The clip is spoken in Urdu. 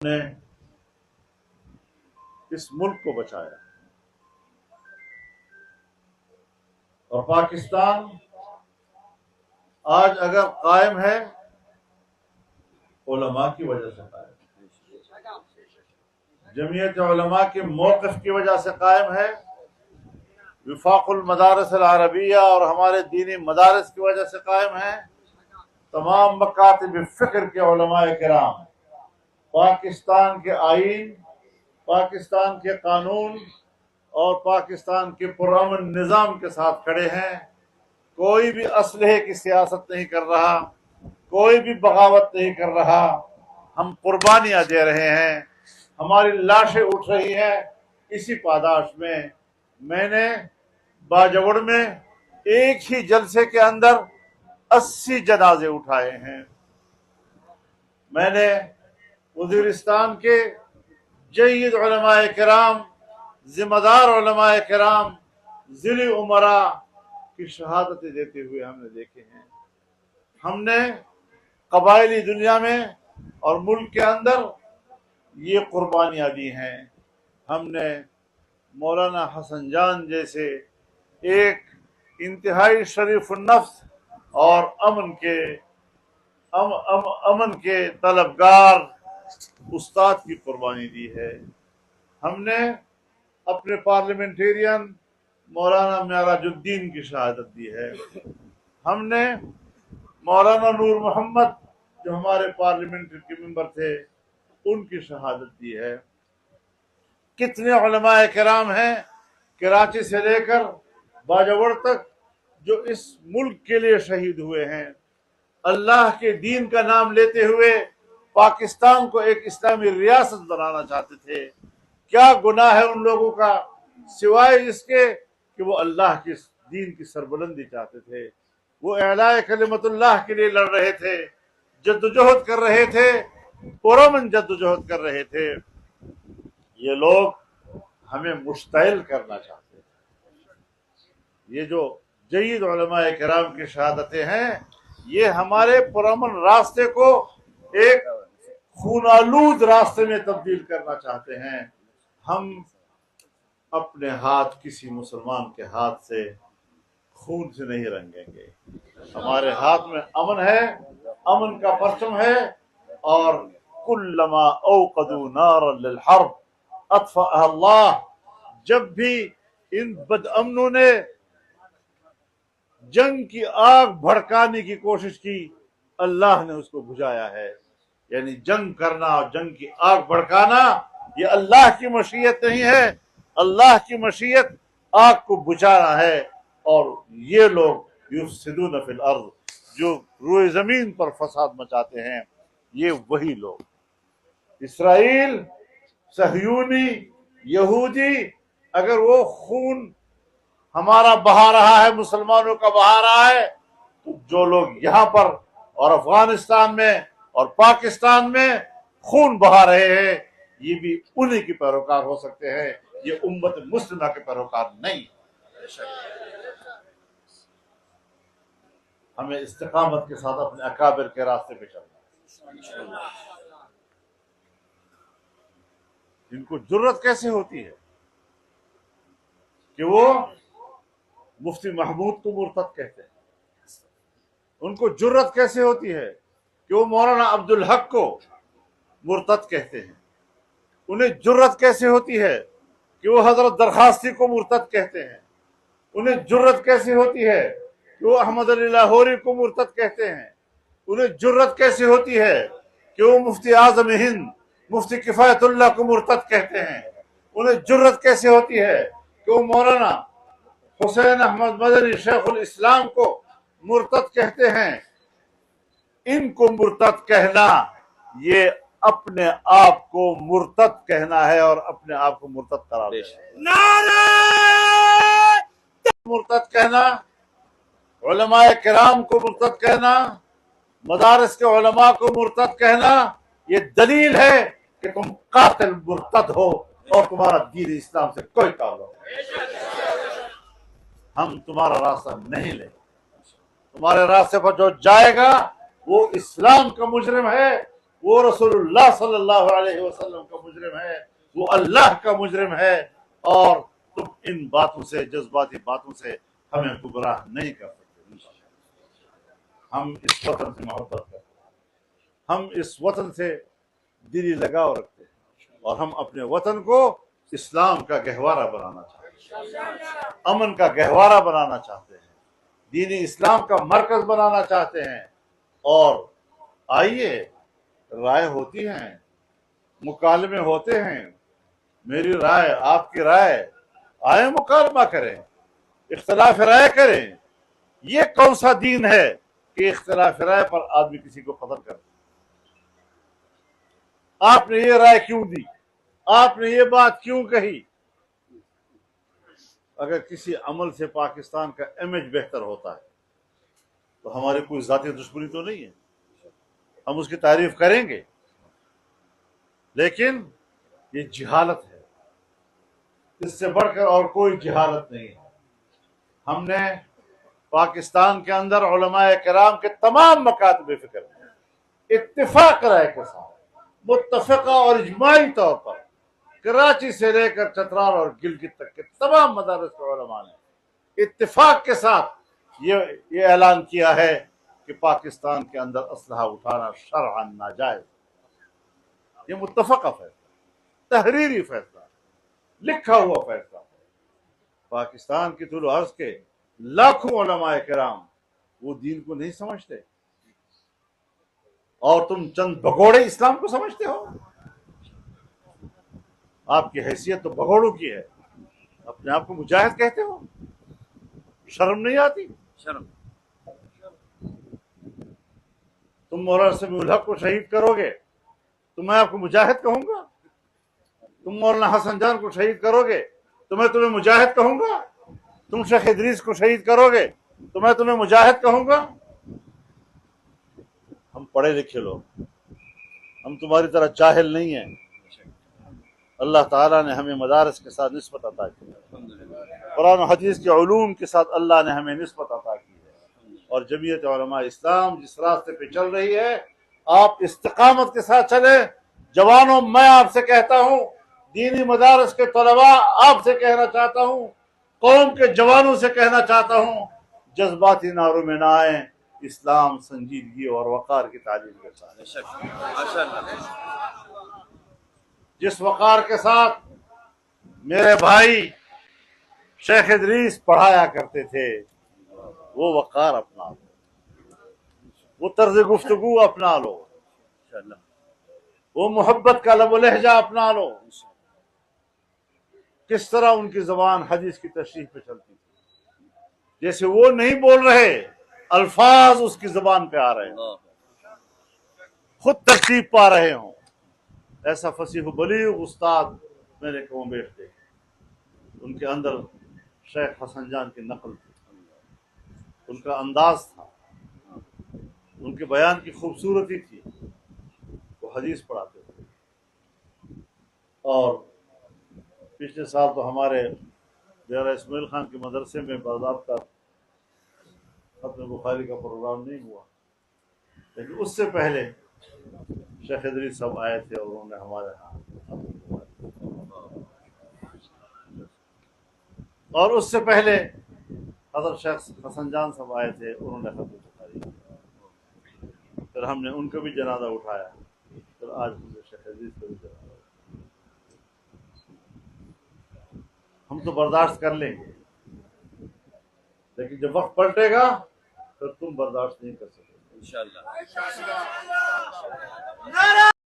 نے اس ملک کو بچایا اور پاکستان آج اگر قائم ہے علماء کی وجہ سے قائم ہے، جمعیت علماء کے موقف کی وجہ سے قائم ہے، وفاق المدارس العربیہ اور ہمارے دینی مدارس کی وجہ سے قائم ہے، تمام مکاتب فکر کے علماء کرام پاکستان کے آئین، پاکستان کے قانون اور پاکستان کے پرامن نظام کے ساتھ کھڑے ہیں۔ کوئی بھی اسلحے کی سیاست نہیں کر رہا، کوئی بھی بغاوت نہیں کر رہا، ہم قربانیاں دے رہے ہیں، ہماری لاشیں اٹھ رہی ہیں۔ اسی پاداش میں نے باجوڑ میں ایک ہی جلسے کے اندر 80 جنازے اٹھائے ہیں۔ میں نے وزیرستان کے جید علماء کرام، ذمہ دار علماء کرام، ضلعی امراء کی شہادتیں دیتے ہوئے ہم نے دیکھے ہیں۔ ہم نے قبائلی دنیا میں اور ملک کے اندر یہ قربانیاں دی ہیں۔ ہم نے مولانا حسن جان جیسے ایک انتہائی شریف النفس اور امن کے طلبگار استاد کی قربانی دی ہے۔ ہم نے اپنے پارلیمنٹیرین مولانا معراج الدین کی شہادت دی ہے۔ ہم نے مولانا نور محمد جو ہمارے پارلیمنٹ کے ممبر تھے ان کی شہادت دی ہے۔ کتنے علماء کرام ہیں کراچی سے لے کر باجوڑ تک جو اس ملک کے لیے شہید ہوئے ہیں، اللہ کے دین کا نام لیتے ہوئے پاکستان کو ایک اسلامی ریاست بنانا چاہتے تھے۔ کیا گناہ ہے ان لوگوں کا سوائے اس کے کہ وہ اللہ کے دین کی سربلندی چاہتے تھے، وہ اعلاء کلمت اللہ کے لیے لڑ رہے تھے، جدوجہد کر رہے تھے، پرامن جدوجہد کر رہے تھے۔ یہ لوگ ہمیں مشتعل کرنا چاہتے ہیں۔ یہ جو جید علماء کرام کی شہادتیں ہیں یہ ہمارے پرامن راستے کو ایک خون آلود راستے میں تبدیل کرنا چاہتے ہیں۔ ہم اپنے ہاتھ کسی مسلمان کے ہاتھ سے خون سے نہیں رنگیں گے۔ ہمارے ہاتھ میں امن ہے، امن کا پرچم ہے، اور کلما اوقدوا نارا للحرب اطفأها اللہ، جب بھی ان بد امنوں نے جنگ کی آگ بھڑکانے کی کوشش کی اللہ نے اس کو بجھایا ہے۔ یعنی جنگ کرنا اور جنگ کی آگ بھڑکانا یہ اللہ کی مشیت نہیں ہے، اللہ کی مشیت آگ کو بجھانا ہے۔ اور یہ لوگ یفسدون فی الارض، جو روئے زمین پر فساد مچاتے ہیں، یہ وہی لوگ۔ اسرائیل، صہیونی، یہودی اگر وہ خون ہمارا بہا رہا ہے، مسلمانوں کا بہا رہا ہے، تو جو لوگ یہاں پر اور افغانستان میں اور پاکستان میں خون بہا رہے ہیں یہ بھی انہی کے پیروکار ہو سکتے ہیں، یہ امت مسلمہ کے پیروکار نہیں۔ ہمیں استقامت کے ساتھ اپنے اکابر کے راستے پہ چلنا ہے۔ ان کو جرت کیسے ہوتی ہے کہ وہ مفتی محمود کو مرتد کہتے ہیں؟ ان کو جرت کیسے ہوتی ہے کہ وہ مولانا عبدالحق کو مرتد کہتے ہیں؟ انہیں جرت کیسے ہوتی ہے کہ وہ حضرت درخواستی کو مرتد کہتے ہیں؟ انہیں جرت کیسے ہوتی ہے کہ وہ احمد علی لاہوری کو مرتد کہتے ہیں؟ انہیں جرت کیسے ہوتی ہے کہ وہ مفتی اعظم ہند مفتی کفایت اللہ کو مرتد کہتے ہیں؟ انہیں جرت کیسے ہوتی ہے کہ وہ مولانا حسین احمد مدنی شیخ الاسلام کو مرتد کہتے ہیں؟ ان کو مرتد کہنا یہ اپنے آپ کو مرتد کہنا ہے اور اپنے آپ کو مرتد قرار دینا ہے۔ مرتد کہنا، علماء کرام کو مرتد کہنا، مدارس کے علماء کو مرتد کہنا، یہ دلیل ہے کہ تم قاتل مرتد ہو اور تمہارا دین اسلام سے کوئی تعلق نہیں۔ ہم تمہارا راستہ نہیں لیں گے۔ تمہارے راستے پر جو جائے گا وہ اسلام کا مجرم ہے، وہ رسول اللہ صلی اللہ علیہ وسلم کا مجرم ہے، وہ اللہ کا مجرم ہے، اور تم ان باتوں سے، جذباتی باتوں سے ہمیں گمراہ نہیں کر سکتے۔ ہم اس وطن سے محبت کرتے ہیں، ہم اس وطن سے دلی لگاؤ رکھتے ہیں، اور ہم اپنے وطن کو اسلام کا گہوارہ بنانا چاہتے ہیں، امن کا گہوارہ بنانا چاہتے ہیں، دین اسلام کا مرکز بنانا چاہتے ہیں۔ اور آئیے، رائے ہوتی ہیں، مکالمے ہوتے ہیں، میری رائے، آپ کی رائے، آئے مکالمہ کریں، اختلاف رائے کریں۔ یہ کون سا دین ہے کہ اختلاف رائے پر آدمی کسی کو قتل کرے؟ آپ نے یہ رائے کیوں دی؟ آپ نے یہ بات کیوں کہی؟ اگر کسی عمل سے پاکستان کا امیج بہتر ہوتا ہے تو ہماری کوئی ذاتی دشمنی تو نہیں ہے، ہم اس کی تعریف کریں گے، لیکن یہ جہالت ہے، اس سے بڑھ کر اور کوئی جہالت نہیں ہے۔ ہم نے پاکستان کے اندر علماء کرام کے تمام مکاتب فکر میں اتفاق رائے کے ساتھ، متفقہ اور اجماعی طور پر، کراچی سے لے کر چترال اور گلگت تک کے تمام مدارس کے علماء نے اتفاق کے ساتھ یہ اعلان کیا ہے کہ پاکستان کے اندر اسلحہ اٹھانا شرعاً ناجائز۔ یہ متفقہ فیصلہ، تحریری فیصلہ، لکھا ہوا فیصلہ۔ پاکستان کی طول و عرض کے لاکھوں علماء کرام وہ دین کو نہیں سمجھتے، اور تم چند بگوڑے اسلام کو سمجھتے ہو۔ آپ کی حیثیت تو بگوڑوں کی ہے، اپنے آپ کو مجاہد کہتے ہو، شرم نہیں آتی؟ شرم۔ تم مولانا سمیع الحق کو شہید کرو گے تو میں آپ کو مجاہد کہوں گا؟ تم مولانا حسن جان کو شہید کرو گے تو میں تمہیں مجاہد کہوں گا؟ تم شیخ ادریس کو شہید کرو گے تو میں تمہیں مجاہد کہوں گا؟ ہم پڑھے لکھے لوگ، ہم تمہاری طرح جاہل نہیں ہیں۔ اللہ تعالیٰ نے ہمیں مدارس کے ساتھ نسبت عطا کی ہے، قرآن و حدیث کے علوم کے ساتھ اللہ نے ہمیں نسبت عطا کی ہے، اور جمعیت علماء اسلام جس راستے پہ چل رہی ہے، آپ استقامت کے ساتھ چلیں۔ جوانوں، میں آپ سے کہتا ہوں، دینی مدارس کے طلباء آپ سے کہنا چاہتا ہوں، قوم کے جوانوں سے کہنا چاہتا ہوں، جذباتی نعروں میں نہ آئیں، اسلام سنجیدگی اور وقار کی تعلیم کے ساتھ، جس وقار کے ساتھ میرے بھائی شیخ ادریس پڑھایا کرتے تھے، وہ وقار اپنا لو، وہ طرز گفتگو اپنا لو، وہ محبت کا لب و لہجہ اپنا لو۔ کس طرح ان کی زبان حدیث کی تشریح پہ چلتی تھی، جیسے وہ نہیں بول رہے، الفاظ اس کی زبان پہ آ رہے ہیں، خود ترتیب پا رہے ہوں۔ ایسا فصیح و بلیغ استاد میں نے کم بیش دیکھا۔ ان کے اندر شیخ حسن جان کی نقل تھی، ان کا انداز تھا، ان کے بیان کی خوبصورتی تھی، وہ حدیث پڑھاتے تھے۔ اور پچھلے سال تو ہمارے ڈیرہ اسماعیل خان کے مدرسے میں باضابطہ ختم بخاری کا پروگرام نہیں ہوا، لیکن اس سے پہلے شیخ ادریس صاحب آئے تھے اور انہوں نے ہمارے ہاں، اور اس سے پہلے حضرت شیخ حسن جان صاحب آئے تھے، انہوں نے ختم بخاری کیا، پھر ہم نے ان کا بھی جنازہ اٹھایا، پھر آج ہم نے شیخ ادریس کا بھی جنازہ اٹھایا۔ ہم تو برداشت کر لیں گے، لیکن جب وقت پلٹے گا پھر تم برداشت نہیں کر سکتے۔ انشاءاللہ۔ نعرہ